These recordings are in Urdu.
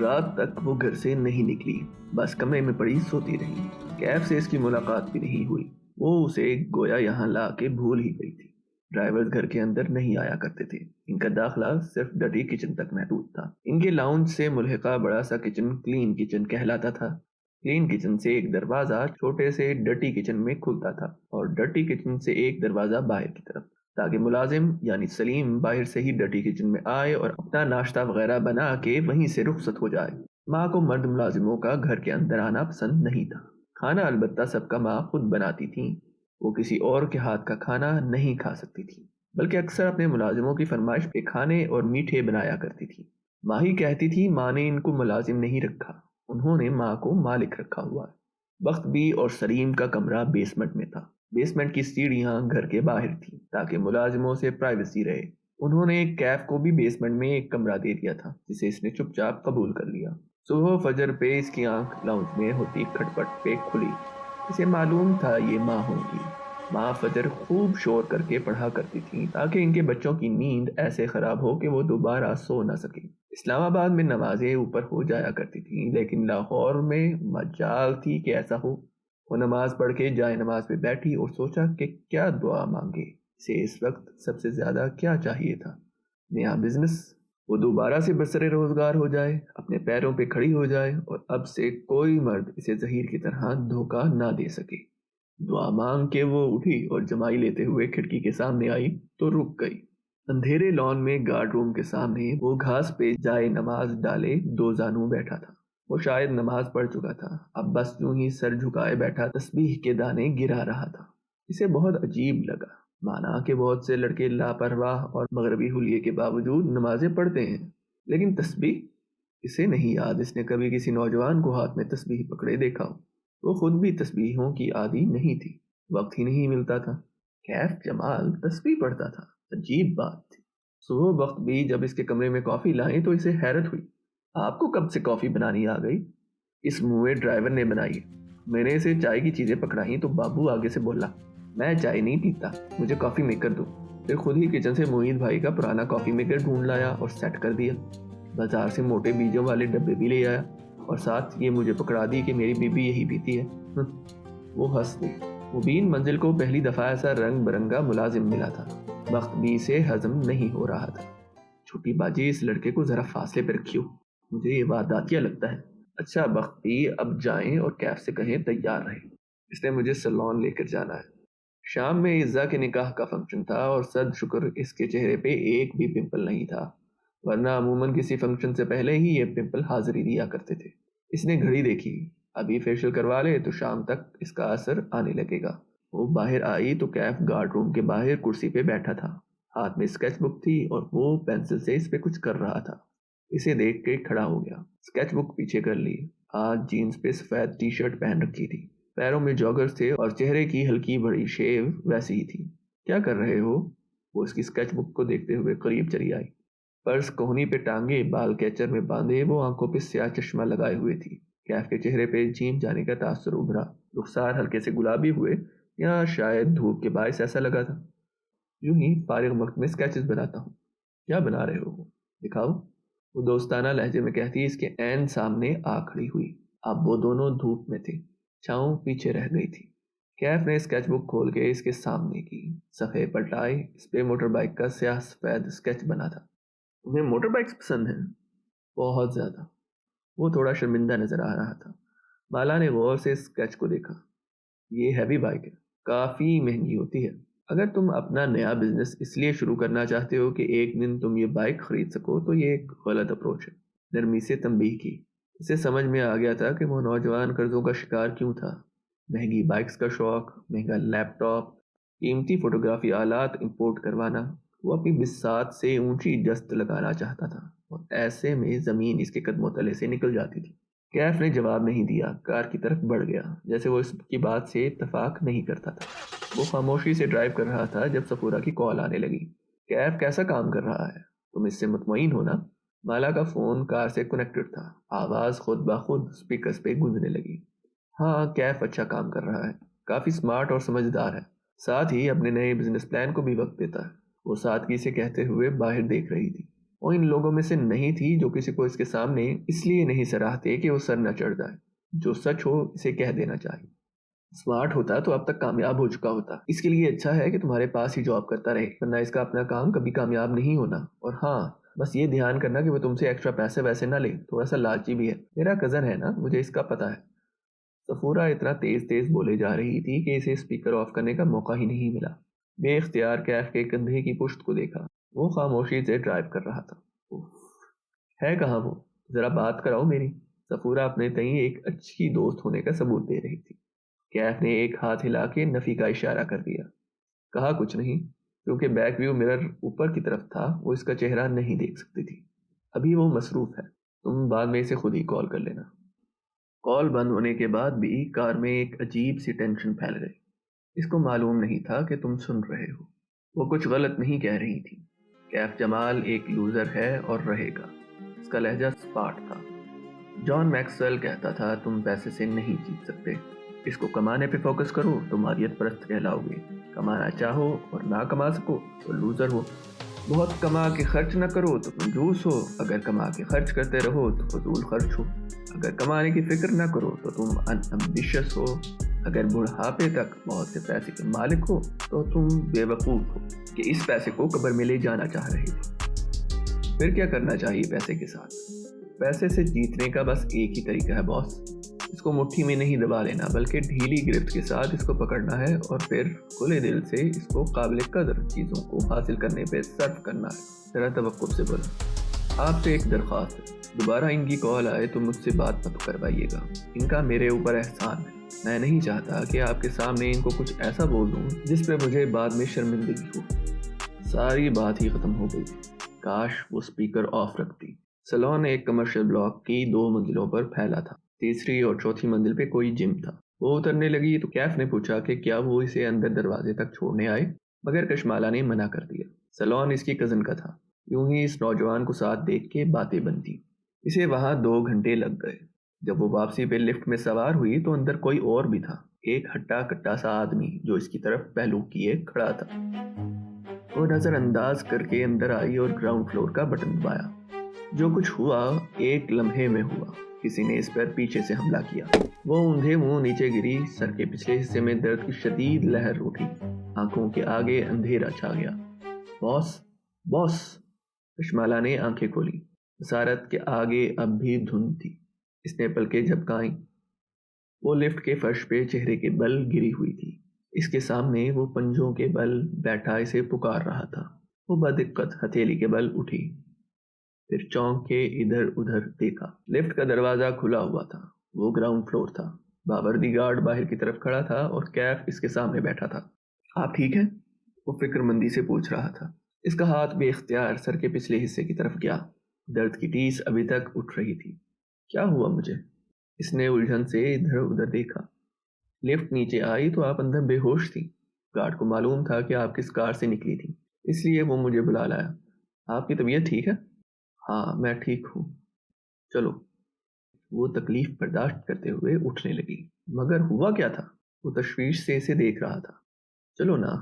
رات تک وہ گھر سے نہیں نکلی، بس کمرے میں پڑی سوتی رہی۔ کیف سے اس کی ملاقات بھی نہیں ہوئی، وہ اسے گویا یہاں لا کے بھول ہی گئی تھی۔ ڈرائیورز گھر کے اندر نہیں آیا کرتے تھے، ان کا داخلہ صرف ڈرٹی کچن تک محدود تھا۔ ان کے لاؤنج سے ملحقہ بڑا سا کچن کلین کچن کہلاتا تھا۔ کلین کچن سے ایک دروازہ چھوٹے سے ڈرٹی کچن میں کھلتا تھا اور ڈرٹی کچن سے ایک دروازہ باہر کی طرف، تاکہ ملازم یعنی سلیم باہر سے ہی ڈرٹی کچن میں آئے اور اپنا ناشتہ وغیرہ بنا کے وہیں سے رخصت ہو جائے۔ ماں کو مرد ملازموں کا گھر کے اندر آنا پسند نہیں تھا۔ کھانا البتہ سب کا ماں خود بناتی تھیں، وہ کسی اور کے ہاتھ کا کھانا نہیں کھا سکتی تھی، بلکہ اکثر اپنے ملازموں کی فرمائش پہ کھانے اور میٹھے بنایا کرتی تھی۔ ماں ہی کہتی تھی ماں نے ان کو ملازم نہیں رکھا، انہوں نے ماں کو مالک رکھا ہوا ہے۔ بخت بی اور سلیم کا کمرہ بیسمنٹ میں تھا۔ بیسمنٹ کی سیڑھیاں گھر کے باہر تھیں تاکہ ملازموں سے پرائیویسی رہے۔ انہوں نے کیف کو بھی بیسمنٹ میں ایک کمرہ دے دیا تھا، جسے اس نے چپ چاپ قبول کر لیا۔ صبح فجر پہ اس کی آنکھ لاؤنج میں ہوتی کھٹپٹ پہ کھلی۔ اسے معلوم تھا یہ ماں ہوں گی۔ ماں فجر خوب شور کر کے پڑھا کرتی تھیں تاکہ ان کے بچوں کی نیند ایسے خراب ہو کہ وہ دوبارہ سو نہ سکے۔ اسلام آباد میں نمازیں اوپر ہو جایا کرتی تھیں، لیکن لاہور میں مجال تھی کہ ایسا ہو۔ وہ نماز پڑھ کے جائے نماز پہ بیٹھی اور سوچا کہ کیا دعا مانگے۔ اسے اس وقت سب سے زیادہ کیا چاہیے تھا؟ نیا بزنس، وہ دوبارہ سے برسر روزگار ہو جائے، اپنے پیروں پہ کھڑی ہو جائے اور اب سے کوئی مرد اسے زہیر کی طرح دھوکہ نہ دے سکے۔ دعا مانگ کے وہ اٹھی اور جمائی لیتے ہوئے کھڑکی کے سامنے آئی تو رک گئی۔ اندھیرے لان میں گارڈ روم کے سامنے وہ گھاس پہ جائے نماز ڈالے دو زانوں بیٹھا تھا۔ وہ شاید نماز پڑھ چکا تھا، اب بس یوں ہی سر جھکائے بیٹھا تسبیح کے دانے گرا رہا تھا۔ اسے بہت عجیب لگا، مانا کہ بہت سے لڑکے لاپرواہ اور مغربی حلیے کے باوجود نمازیں پڑھتے ہیں، لیکن تسبیح؟ اسے نہیں یاد اس نے کبھی کسی نوجوان کو ہاتھ میں تسبیح پکڑے دیکھا ہو۔ وہ خود بھی تسبیحوں کی عادی نہیں تھی، وقت ہی نہیں ملتا تھا۔ کیف جمال تسبیح پڑھتا تھا، عجیب بات تھی۔ صبح وقت بھی جب اس کے کمرے میں کافی لائیں تو اسے حیرت ہوئی۔ آپ کو کب سے کافی بنانی آ گئی؟ اس منہ ڈرائیور نے بنائی۔ میں نے اسے چائے کی چیزیں پکڑائیں تو بابو آگے سے بولا، میں چائے نہیں پیتا، مجھے کافی میکر دو۔ پھر خود ہی کچن سے معید بھائی کا پرانا کافی میکر ڈھونڈ لایا اور سیٹ کر دیا۔ بازار سے موٹے بیجوں والے ڈبے بھی لے آیا اور ساتھ یہ مجھے پکڑا دی کہ میری بیوی یہی پیتی ہے۔ وہ ہنس دی۔ مبین منزل کو پہلی دفعہ ایسا رنگ برنگا ملازم ملا تھا، وقت بھی سے ہضم نہیں ہو رہا تھا۔ چھوٹی باجی اس لڑکے کو ذرا فاصلے پہ رکھیو، مجھے یہ وارداتیہ لگتا ہے۔ اچھا وقت بھی اب جائیں اور کیف سے کہیں تیار رہے، اس نے مجھے سلون لے کر جانا ہے۔ شام میں عزا کے نکاح کا فنکشن تھا اور صد شکر اس کے چہرے پہ ایک بھی پمپل نہیں تھا، ورنہ عموماً کسی فنکشن سے پہلے ہی یہ پمپل حاضری دیا کرتے تھے۔ اس نے گھڑی دیکھی، ابھی فیشل کروا لے تو شام تک اس کا اثر آنے لگے گا۔ وہ باہر آئی تو کیف گارڈ روم کے باہر کرسی پہ بیٹھا تھا، ہاتھ میں اسکیچ بک تھی اور وہ پینسل سے اس پہ کچھ کر رہا تھا۔ اسے دیکھ کے کھڑا ہو گیا، اسکیچ بک پیچھے کر لی۔ آج جینز پہ سفید ٹی شرٹ پہن رکھی تھی، پیروں میں جاگرز تھے اور چہرے کی ہلکی بڑی شیو ویسی ہی تھی۔ کیا کر رہے ہو؟ وہ اس کی اسکیچ بک کو دیکھتے ہوئے قریب چلی آئی۔ پرس کوہنی پہ ٹانگے، بال کیچر میں باندھے، وہ آنکھوں پہ سیاہ چشمہ لگائے ہوئے تھی۔ کیف کے چہرے پہ جیم جانے کا تاثر ابھرا، رخسار ہلکے سے گلابی ہوئے، یا شاید دھوپ کے باعث ایسا لگا تھا۔ یوں ہی فارغ وقت میں اسکیچز بناتا ہوں۔ کیا بنا رہے ہو؟ دکھاؤ، وہ دوستانہ لہجے میں کہتی اس کے عین سامنے آ کھڑی ہوئی۔ اب وہ دونوں دھوپ میں تھے، چھاؤں پیچھے رہ گئی تھی۔ کیف نے اسکیچ بک کھول کے اس کے سامنے کی، صفحے پلٹائے، اس پہ موٹر بائک کا سیاہ سفید اسکیچ بنا تھا۔ تمہیں موٹر بائکس پسند ہیں؟ بہت زیادہ۔ وہ تھوڑا شرمندہ نظر آ رہا تھا۔ بالا نے غور سے اسکیچ کو دیکھا۔ یہ ہیوی بائک ہے، کافی مہنگی ہوتی ہے۔ اگر تم اپنا نیا بزنس اس لیے شروع کرنا چاہتے ہو کہ ایک دن تم یہ بائک خرید سکو تو یہ ایک غلط اپروچ ہے، نرمی سے تنبیہ کی۔ اسے سمجھ میں آ گیا تھا کہ وہ نوجوان قرضوں کا شکار کیوں تھا۔ مہنگی بائکس کا شوق، مہنگا لیپ ٹاپ، قیمتی فوٹوگرافی آلات امپورٹ کروانا، وہ اپنی بساط سے اونچی جست لگانا چاہتا تھا اور ایسے میں زمین اس کے قدموں تلے سے نکل جاتی تھی۔ کیف نے جواب نہیں دیا، کار کی طرف بڑھ گیا جیسے وہ اس کی بات سے اتفاق نہیں کرتا تھا۔ وہ خاموشی سے ڈرائیو کر رہا تھا جب صفورہ کی کال آنے لگی۔ کیف کیسا کام کر رہا ہے؟ تم اس سے مطمئن ہو نا؟ مالا کا فون کار سے کنیکٹڈ تھا، آواز خود بخود اسپیکرز پہ گونجنے لگی۔ ہاں، کیف اچھا کام کر رہا ہے، کافی سمارٹ اور سمجھدار ہے، ساتھ ہی اپنے نئے بزنس پلان کو بھی وقت دیتا ہے۔ وہ سادگی سے کہتے ہوئے باہر دیکھ رہی تھی۔ وہ ان لوگوں میں سے نہیں تھی جو کسی کو اس کے سامنے اس لیے نہیں سراہتے کہ وہ سر نہ چڑھ جائے. جو سچ ہو اسے کہہ دینا چاہیے. اسمارٹ ہوتا تو اب تک کامیاب ہو چکا ہوتا. اس کے لیے اچھا ہے کہ تمہارے پاس ہی جاب کرتا رہے، ورنہ اس کا اپنا کام کبھی کامیاب نہیں ہونا. اور ہاں، بس یہ دھیان کرنا کہ وہ تم سے ایکسٹرا پیسے ویسے نہ لے، تھوڑا سا لالچی بھی ہے. میرا کزن ہے نا، مجھے اس کا پتہ ہے. سفورہ اتنا تیز تیز بولے جا رہی تھی کہ اسے اسپیکر آف کرنے کا موقع ہی نہیں ملا. بے اختیار کیف کے کندھے کی پشت کو دیکھا. وہ خاموشی سے ڈرائیو کر رہا تھا. ہے کہاں وہ؟ ذرا بات کراؤ میری. سفورہ اپنے تئیں ایک اچھی دوست ہونے کا ثبوت دے رہی تھی. کیف نے ایک ہاتھ ہلا کے نفی کا اشارہ کر دیا. کہا کچھ نہیں. کیونکہ بیک ویو مرر اوپر کی طرف تھا، وہ اس کا چہرہ نہیں دیکھ سکتی تھی. ابھی وہ مصروف ہے، تم بعد میں اسے خود ہی کال کر لینا. کال بند ہونے کے بعد بھی کار میں ایک عجیب سی ٹینشن پھیل گئی. اس کو معلوم نہیں تھا کہ تم سن رہے ہو. وہ کچھ غلط نہیں کہہ رہی تھی. کیف جمال ایک لوزر ہے اور رہے گا. اس کا لہجہ سپاٹ تھا. جان میکسویل کہتا تھا تم پیسے سے نہیں جیت سکتے. اس کو کمانے پہ فوکس کرو تو مالیت پرست کہلاؤ گے. کمانا چاہو اور نہ کما سکو تو لوزر ہو. بہت کما کے خرچ نہ کرو تو کنجوس ہو. اگر کما کے خرچ کرتے رہو تو فضول خرچ ہو. اگر کمانے کی فکر نہ کرو تو تم انامبیشس ہو. اگر بڑھاپے تک بہت سے پیسے کے مالک ہو تو تم بے وقوف ہو کہ اس پیسے کو قبر میں لے جانا چاہ رہے ہو. پھر کیا کرنا چاہیے پیسے کے ساتھ؟ پیسے سے جیتنے کا بس ایک ہی طریقہ ہے باس. اس کو مٹھی میں نہیں دبا لینا، بلکہ ڈھیلی گرفت کے ساتھ اس کو پکڑنا ہے اور پھر کھلے دل سے اس کو قابل قدر چیزوں کو حاصل کرنے پہ صرف کرنا ہے. ذرا توقع سے بولا. آپ سے ایک درخواست ہے، دوبارہ ان کی کال آئے تو مجھ سے بات مت کروائیے گا. ان کا میرے اوپر احسان ہے. میں نہیں چاہتا کہ آپ کے سامنے ان کو کچھ ایسا بول دوں جس پہ مجھے بعد میں شرمندگی ہو. ساری بات ہی ختم ہو گئی تھی. کاش وہ اسپیکر آف رکھتی. سلون ایک کمرشل بلاک کی 2 منزلوں پر پھیلا تھا. تیسری اور چوتھی منزل پہ کوئی جم تھا. وہ اترنے لگی تو کیف نے پوچھا کہ کیا وہ اسے اندر دروازے تک چھوڑنے آئے، مگر کشمالا نے منع کر دیا. سلون اس کی کزن کا تھا. یوں ہی اس نوجوان کو ساتھ دیکھ کے باتیں بنتی. اسے وہاں 2 گھنٹے لگ گئے. جب وہ واپسی پہ لفٹ میں سوار ہوئی تو اندر کوئی اور بھی تھا. ایک ہٹا کٹا سا آدمی جو اس کی طرف پہلو کیے کھڑا تھا. وہ نظر انداز کر کے اندر آئی اور گراؤنڈ فلور کا بٹن دبایا. جو کچھ ہوا ایک لمحے میں ہوا. کسی نے اس پر پیچھے سے حملہ کیا. وہ اوندھے منہ نیچے گری. سر کے پچھلے حصے میں درد کی شدید لہر اٹھی. آنکھوں کے آگے اندھیرا چھا گیا. باس، باس. کشمالا نے آنکھیں کھولی. بصارت کے آگے اب بھی دھند تھی. اس نے پلکیں جھپکائیں. وہ لفٹ کے فرش پہ چہرے کے بل گری ہوئی تھی. اس کے سامنے وہ پنجوں کے بل بیٹھا اسے پکار رہا تھا. وہ بدقت ہتھیلی کے بل اٹھی. پھر چونک کے ادھر ادھر دیکھا. لفٹ کا دروازہ کھلا ہوا تھا. وہ گراؤنڈ فلور تھا. باوردی گارڈ باہر کی طرف کھڑا تھا اور کیف اس کے سامنے بیٹھا تھا. آپ ٹھیک ہیں؟ وہ فکر مندی سے پوچھ رہا تھا. اس کا ہاتھ بے اختیار سر کے پچھلے حصے کی طرف گیا. درد کی ٹیس ابھی تک اٹھ رہی تھی. کیا ہوا مجھے؟ اس نے الجھن سے ادھر ادھر دیکھا. لفٹ نیچے آئی تو آپ اندر بے ہوش تھی. گارڈ کو معلوم تھا کہ آپ کس کار سے نکلی تھی، اس لیے وہ مجھے بلا لایا. آپ کی طبیعت ٹھیک ہے؟ ہاں میں ٹھیک ہوں. چلو. وہ تکلیف برداشت کرتے ہوئے اٹھنے لگی. مگر ہوا کیا تھا؟ وہ تشویش سے اسے دیکھ رہا تھا. چلو نا.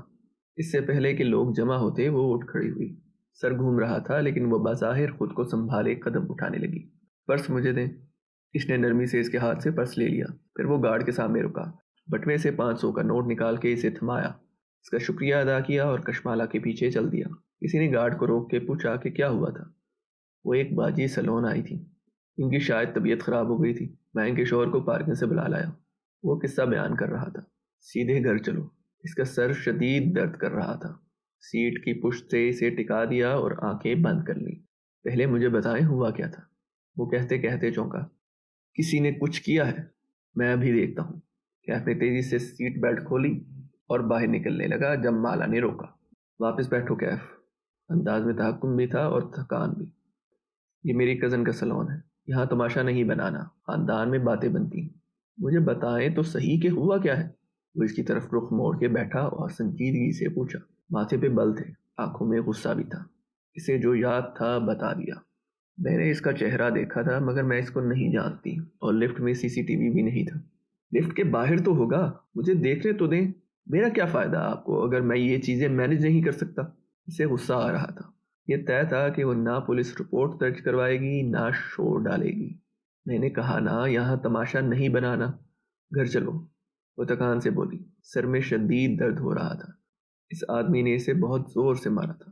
اس سے پہلے کہ لوگ جمع ہوتے وہ اٹھ کھڑی ہوئی. سر گھوم رہا تھا لیکن وہ بظاہر خود کو سنبھالے قدم اٹھانے لگی. پرس مجھے دیں. اس نے نرمی سے اس کے ہاتھ سے پرس لے لیا. پھر وہ گارڈ کے سامنے رکا. بٹوے سے 500 کا نوٹ نکال کے اسے تھمایا. اس کا شکریہ ادا کیا اور کشمالا کے پیچھے چل دیا. کسی نے گارڈ کو روک کے پوچھا کہ کیا ہوا تھا. وہ ایک باجی سلون آئی تھی. ان کی شاید طبیعت خراب ہو گئی تھی. میں ان کے شوہر کو پارکنگ سے بلا لایا. وہ قصہ بیان کر رہا تھا. سیدھے گھر چلو. اس کا سر شدید درد کر رہا تھا. سیٹ کی پشت سے اسے ٹکا دیا اور آنکھیں بند کر لی. پہلے مجھے بتائیں ہوا کیا تھا. وہ کہتے کہتے چونکا. کسی نے کچھ کیا ہے. میں ابھی دیکھتا ہوں. کیف نے تیزی سے سیٹ بیلٹ کھولی اور باہر نکلنے لگا جب مالا نے روکا. واپس بیٹھو کیف. انداز میں تحکم بھی تھا اور تھکان بھی. یہ میری کزن کا سلون ہے. یہاں تماشا نہیں بنانا. خاندان میں باتیں بنتی ہیں. مجھے بتائیں تو صحیح کہ ہوا کیا ہے. وہ اس کی طرف رخ موڑ کے بیٹھا اور سنجیدگی سے پوچھا. ماتھے پہ بل تھے. آنکھوں میں غصہ بھی تھا. اسے جو یاد تھا بتا دیا. میں نے اس کا چہرہ دیکھا تھا مگر میں اس کو نہیں جانتی اور لفٹ میں CCTV بھی نہیں تھا. لفٹ کے باہر تو ہوگا. مجھے دیکھنے تو دیں. میرا کیا فائدہ آپ کو اگر میں یہ چیزیں مینیج نہیں کر سکتا. اسے غصہ آ رہا تھا. یہ طے تھا کہ وہ نہ پولیس رپورٹ درج کروائے گی نہ شور ڈالے گی۔ میں نے کہا نا یہاں تماشا نہیں بنانا، گھر چلو۔ وہ تکان سے بولی، سر میں شدید درد ہو رہا تھا۔ اس آدمی نے اسے بہت زور سے مارا تھا۔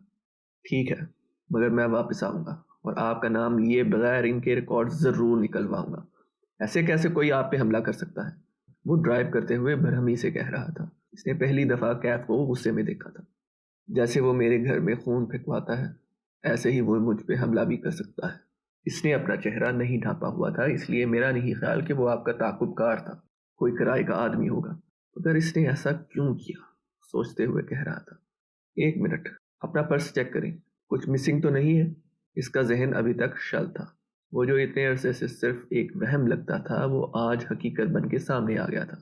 ٹھیک ہے، مگر میں واپس آؤں گا اور آپ کا نام لیے بغیر ان کے ریکارڈ ضرور نکلواؤں گا۔ ایسے کیسے کوئی آپ پہ حملہ کر سکتا ہے؟ وہ ڈرائیو کرتے ہوئے برہمی سے کہہ رہا تھا۔ اس نے پہلی دفعہ کیف کو غصے میں دیکھا تھا۔ جیسے وہ میرے گھر میں خون پھینکواتا ہے، ایسے ہی وہ مجھ پہ حملہ بھی کر سکتا ہے۔ اس نے اپنا چہرہ نہیں ڈھانپا ہوا تھا، اس لیے میرا نہیں خیال کہ وہ آپ کا تعاقب کار تھا، کوئی کرائے کا آدمی ہوگا۔ مگر اس نے ایسا کیوں کیا؟ سوچتے ہوئے کہہ رہا تھا۔ ایک منٹ، اپنا پرس چیک کریں، کچھ مسنگ تو نہیں ہے؟ اس کا ذہن ابھی تک شل تھا۔ وہ جو اتنے عرصے سے صرف ایک وہم لگتا تھا وہ آج حقیقت بن کے سامنے آ گیا تھا۔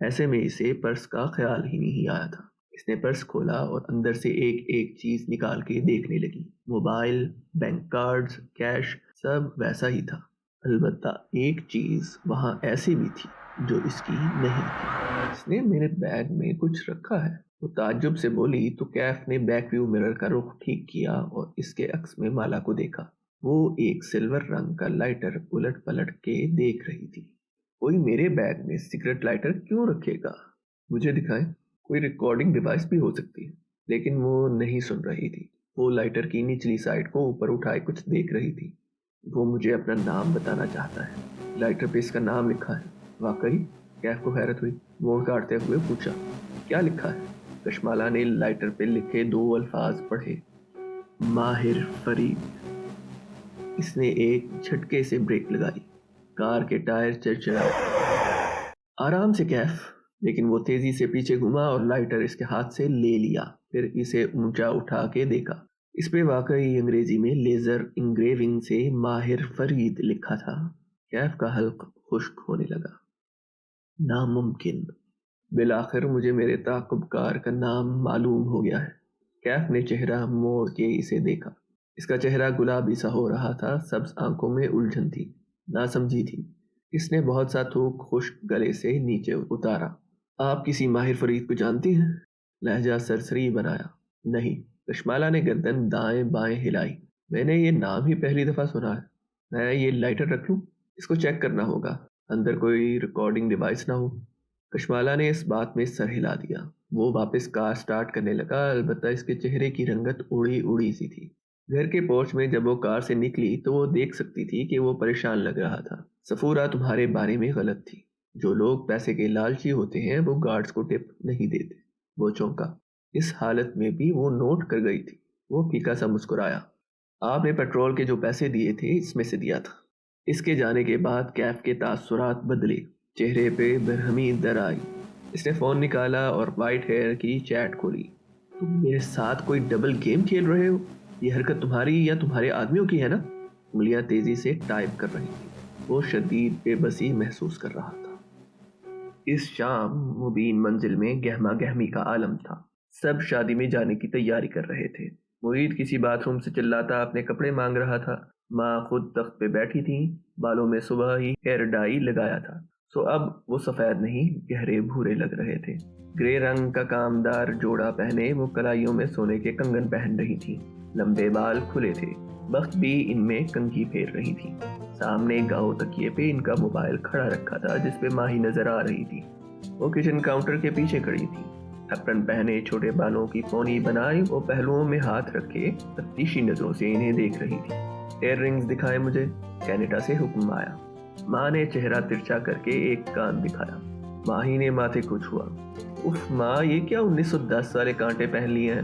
ایسے میں اسے پرس کا خیال ہی نہیں آیا تھا۔ اس نے پرس کھولا اور اندر سے ایک ایک چیز نکال کے دیکھنے لگی۔ موبائل، بینک کارڈز، کیش، سب ویسا ہی تھا۔ البتہ ایک چیز وہاں ایسی بھی تھی جو اس کی نہیں تھی۔ اس نے میرے بیگ میں کچھ رکھا ہے، وہ تعجب سے بولی تو کیف نے بیک ویو مرر کا رخ ٹھیک کیا اور اس کے عکس میں مالا کو دیکھا۔ وہ ایک سلور رنگ کا لائٹر الٹ پلٹ کے دیکھ رہی تھی۔ کوئی میرے بیگ میں سگریٹ لائٹر کیوں رکھے گا؟ مجھے دکھائیں۔ کوئی ریکارڈنگ ڈیوائس بھی ہو سکتی ہے، لیکن وہ نہیں سن رہی تھی۔ وہ لائٹر کی نچلی سائڈ کو اوپر اٹھائے کچھ دیکھ رہی تھی۔ وہ مجھے اپنا نام بتانا چاہتا ہے، لائٹر پہ اس کا نام لکھا ہے۔ واقعی؟ کیف کو حیرت ہوئی۔ موڑ کاٹتے ہوئے پوچھا، کیا لکھا ہے؟ کشمالہ نے لائٹر پہ لکھے 2 الفاظ پڑھے، ماہر فرید۔ اس نے ایک جھٹکے سے بریک لگائی، کار کے ٹائر چرچرائے۔ آرام سے کیف۔ لیکن وہ تیزی سے پیچھے گھما اور لائٹر اس کے ہاتھ سے لے لیا، پھر اسے اونچا اٹھا کے دیکھا۔ اس پہ واقعی انگریزی میں لیزر انگریونگ سے ماہر فرید لکھا تھا۔ کیف کا حلق خشک ہونے لگا۔ ناممکن، بالآخر مجھے میرے تعاقب کار کا نام معلوم ہو گیا ہے۔ کیف نے چہرہ موڑ کے اسے دیکھا۔ اس کا چہرہ گلابی سا ہو رہا تھا، سبز آنکھوں میں الجھن تھی، ناسمجھی تھی۔ اس نے بہت سا تھوک خشک گلے سے نیچے اتارا۔ آپ کسی ماہر فرید کو جانتی ہیں؟ لہجہ سرسری بنایا۔ نہیں۔ کشمالہ نے گردن دائیں بائیں ہلائی۔ میں نے یہ نام ہی پہلی دفعہ سنا ہے۔ میں یہ لائٹر رکھ لوں؟ اس کو چیک کرنا ہوگا، اندر کوئی ریکارڈنگ ڈیوائس نہ ہو۔ کشمالہ نے اس بات میں سر ہلا دیا۔ وہ واپس کار سٹارٹ کرنے لگا، البتہ اس کے چہرے کی رنگت اڑی اڑی سی تھی۔ گھر کے پورچ میں جب وہ کار سے نکلی تو وہ دیکھ سکتی تھی کہ وہ پریشان لگ رہا تھا۔ صفورہ تمہارے بارے میں غلط تھی۔ جو لوگ پیسے کے لالچی ہوتے ہیں وہ گارڈز کو ٹپ نہیں دیتے۔ وہ چونکا۔ اس حالت میں بھی وہ نوٹ کر گئی تھی۔ وہ پھیکا سا مسکرایا۔ آپ نے پیٹرول کے جو پیسے دیے تھے اس میں سے دیا تھا۔ اس کے جانے کے بعد کیف کے تاثرات بدلے، چہرے پہ برہمی در آئی۔ اس نے فون نکالا اور وائٹ ہیئر کی چیٹ کھولی۔ تم میرے ساتھ کوئی ڈبل گیم کھیل رہے ہو؟ یہ حرکت تمہاری یا تمہارے آدمیوں کی ہے نا؟ انگلیاں تیزی سے ٹائپ کر رہی تھی۔ وہ شدید بے بسی محسوس کر رہا تھا۔ اس شام مبین منزل میں گہما گہمی کا عالم تھا۔ سب شادی میں جانے کی تیاری کر رہے تھے۔ مرید کسی باتھ روم سے چلاتا اپنے کپڑے مانگ رہا تھا۔ ماں خود تخت پہ بیٹھی تھی، بالوں میں صبح ہی ہیئر ڈائی لگایا تھا، سو اب وہ سفید نہیں گہرے بھورے لگ رہے تھے۔ گرے رنگ کا کامدار جوڑا پہنے وہ کلائیوں میں سونے کے کنگن پہن رہی تھی۔ لمبے بال کھلے تھے، بخت بھی ان میں کنگھی پھیر رہی تھی۔ سامنے گاؤ تکیے پہ ان کا موبائل کھڑا رکھا تھا جس پہ ماہی نظر آ رہی تھی۔ وہ کچن کاؤنٹر کے پیچھے کھڑی تھی، اپرن پہنے چھوٹے بالوں کی پونی بنائی وہ پہلوؤں میں ہاتھ رکھے تفتیشی نظروں سے انہیں دیکھ رہی تھی۔ ایئر رنگز دکھائے مجھے، کینیڈا سے حکم آیا۔ ماں نے چہرہ ترچھا کر کے ایک کان دکھایا۔ ماہی نے ماتھے کو چھوا۔ اف ماں، یہ کیا 1910 والے کانٹے پہن لیے ہیں؟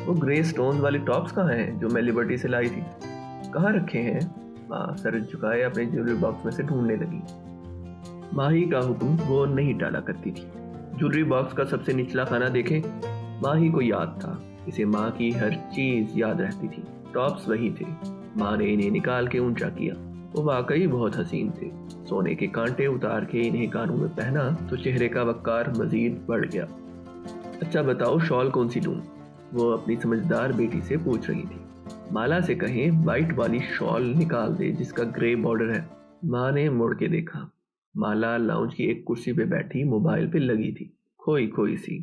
وہ گرے سٹونز والی ٹاپس کہاں ہیں جو میں لبرٹی سے لائی تھی؟ کہاں رکھے ہیں؟ ماں سر جھکائے اپنے جیولری باکس میں سے ڈھونڈنے لگی۔ ماہی کا حکم وہ نہیں ٹالا کرتی تھی۔ جیولری باکس کا سب سے نچلا خانہ دیکھیں۔ ماہی کو یاد تھا، اسے ماں کی ہر چیز یاد رہتی تھی۔ ٹاپس وہی تھے۔ ماں نے انہیں نکال کے اونچا کیا۔ وہ واقعی بہت حسین تھے۔ سونے کے کانٹے اتار کے انہیں کانوں میں پہنا تو چہرے کا وقار مزید بڑھ گیا۔ اچھا بتاؤ شال کون سی لوں؟ وہ اپنی سمجھدار بیٹی سے پوچھ رہی تھی۔ مالا سے کہیں وائٹ والی شال نکال دے جس کا گرے بارڈر ہے۔ ماں نے مڑ کے دیکھا۔ مالا لاؤنج کی ایک کرسی پہ بیٹھی موبائل پہ لگی تھی، کھوئی کھوئی سی۔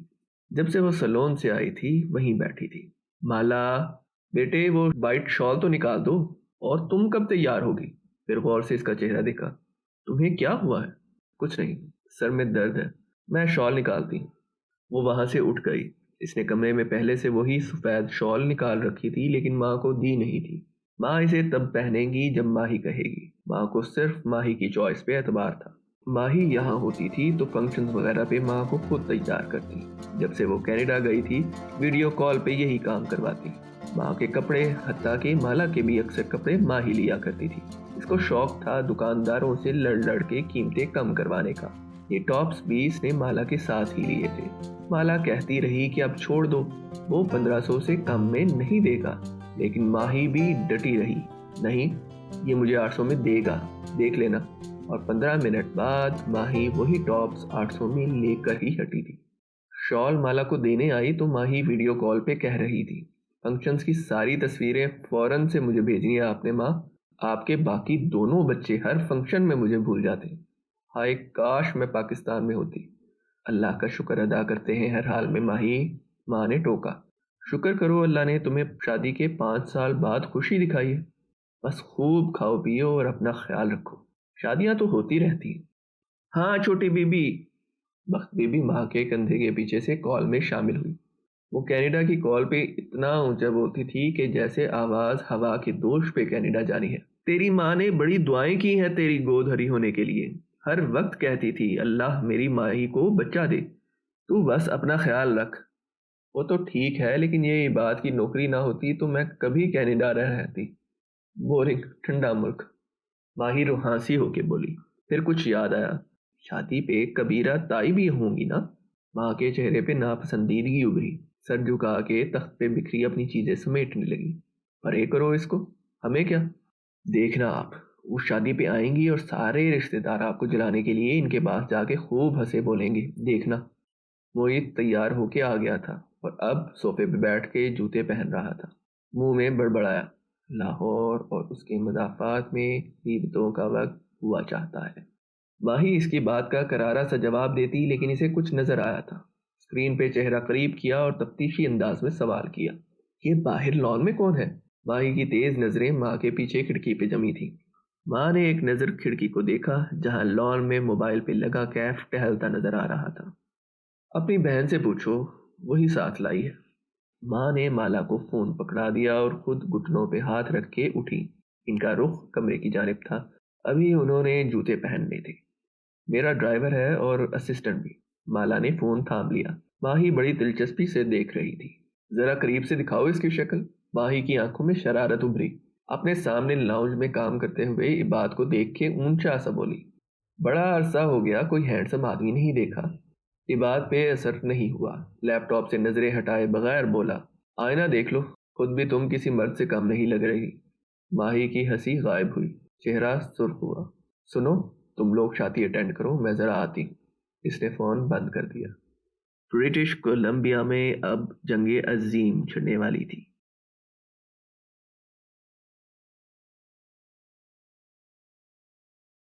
جب سے وہ سلون سے آئی تھی وہیں بیٹھی تھی۔ مالا، بیٹے وہ وائٹ شال تو نکال دو، اور تم کب تیار ہوگی؟ پھر غور سے اس کا چہرہ دیکھا۔ تمہیں کیا ہوا ہے؟ کچھ نہیں، سر میں درد ہے، میں شال نکالتی۔ وہ وہاں سے اٹھ گئی۔ اس نے کمرے میں پہلے سے وہی سفید شال نکال رکھی تھی، لیکن ماں کو دی نہیں تھی۔ ماں اسے تب پہنے گی جب ماہی کہے گی۔ ماں کو صرف ماہی کی چوائس پہ اعتبار تھا۔ ماہی یہاں ہوتی تھی تو فنکشن وغیرہ پہ ماں کو خود تیار کرتی۔ جب سے وہ کینیڈا گئی تھی ویڈیو کال پہ یہی کام کرواتی۔ ماں کے کپڑے، حتیٰ کہ مالا کے بھی اکثر کپڑے ماں ہی لیا کرتی تھی۔ اس کو شوق تھا دکانداروں سے لڑ لڑ کے قیمتیں کم کروانے کا۔ یہ ٹاپس بھی اس نے مالا کے ساتھ ہی لیے تھے۔ مالا کہتی رہی کہ اب چھوڑ دو، وہ 1500 سے کم میں نہیں دے گا، لیکن ماہی بھی ڈٹی رہی، نہیں یہ مجھے 800 میں دے گا، دیکھ لینا۔ اور 15 منٹ بعد ماہی وہی ٹاپس 800 میں لے کر ہی ہٹی تھی۔ شال مالا کو دینے آئی تو ماہی ویڈیو کال پہ کہہ رہی تھی، فنکشنز کی ساری تصویریں فوراً سے مجھے بھیجنی ہے آپ نے ماں، آپ کے باقی دونوں بچے ہر فنکشن میں مجھے بھول جاتے ہیں۔ ہائے کاش میں پاکستان میں ہوتی۔ اللہ کا شکر ادا کرتے ہیں ہر حال میں ماہی، ماں نے ٹوکا۔ شکر کرو اللہ نے تمہیں شادی کے 5 سال بعد خوشی دکھائی ہے۔ بس خوب کھاؤ پیو اور اپنا خیال رکھو، شادیاں تو ہوتی رہتی ہیں۔ ہاں چھوٹی بی بی۔ بخت بی بی ماں کے کندھے کے پیچھے سے کال میں شامل ہوئی۔ وہ کینیڈا کی کال پہ اتنا اونچا بولتی تھی کہ جیسے آواز ہوا کے دوش پہ کینیڈا جانی ہے۔ تیری ماں نے بڑی دعائیں کی ہیں تیری گود ہری ہونے کے لیے، ہر وقت کہتی تھی اللہ میری ماہی کو بچہ دے، تو بس اپنا خیال رکھ۔ وہ تو ٹھیک ہے، لیکن یہ بات کی نوکری نہ ہوتی تو میں کبھی کینیڈا رہتی، بورنگ ٹھنڈا ملک۔ ماہی روحانسی ہو کے بولی۔ پھر کچھ یاد آیا، شادی پہ کبیرہ تائی بھی ہوں گی نا؟ ماں کے چہرے پہ ناپسندیدگی ابھری، سر جھکا کے تخت پہ بکھری اپنی چیزیں سمیٹنے لگی۔ پرے کرو اس کو، ہمیں کیا؟ دیکھنا آپ، وہ شادی پہ آئیں گی اور سارے رشتہ دار آپ کو جلانے کے لیے ان کے پاس جا کے خوب ہنسے بولیں گے، دیکھنا۔ موہت تیار ہو کے آ گیا تھا اور اب صوفے پہ بیٹھ کے جوتے پہن رہا تھا۔ منہ میں بڑبڑایا، لاہور اور اس کے مضافات میں غیبتوں کا وقت ہوا چاہتا ہے۔ ماہی اس کی بات کا کرارا سا جواب دیتی، لیکن اسے کچھ نظر آیا تھا۔ اسکرین پہ چہرہ قریب کیا اور تفتیشی انداز میں سوال کیا، یہ باہر لان میں کون ہے؟ ماہی کی تیز نظریں ماں کے پیچھے کھڑکی پہ جمی تھی۔ ماں نے ایک نظر کھڑکی کو دیکھا جہاں لان میں موبائل پہ لگا کیف ٹہلتا نظر آ رہا تھا۔ اپنی بہن سے پوچھو، وہی ساتھ لائی ہے۔ ماں نے مالا کو فون پکڑا دیا اور خود گھٹنوں پہ ہاتھ رکھ کے اٹھی۔ ان کا رخ کمرے کی جانب تھا، ابھی انہوں نے جوتے پہننے تھے۔ میرا ڈرائیور ہے اور اسسٹنٹ بھی۔ مالا نے فون تھام لیا۔ ماہی بڑی دلچسپی سے دیکھ رہی تھی۔ ذرا قریب سے دکھاؤ اس کی شکل۔ ماہی کی آنکھوں میں شرارت ابھری۔ اپنے سامنے لاؤنج میں کام کرتے ہوئے عباد کو دیکھ کے اونچا سا بولی، بڑا عرصہ ہو گیا کوئی ہینڈسم آدمی نہیں دیکھا۔ عباد پہ اثر نہیں ہوا، لیپ ٹاپ سے نظریں ہٹائے بغیر بولا، آئینہ دیکھ لو، خود بھی تم کسی مرد سے کم نہیں لگ رہی۔ ماہی کی ہنسی غائب ہوئی، چہرہ سرخ ہوا۔ سنو، تم لوگ شادی اٹینڈ کرو، میں ذرا آتی ہوں۔ اس نے فون بند کر دیا۔ برٹش کولمبیا میں اب جنگ عظیم چھڑنے والی تھی۔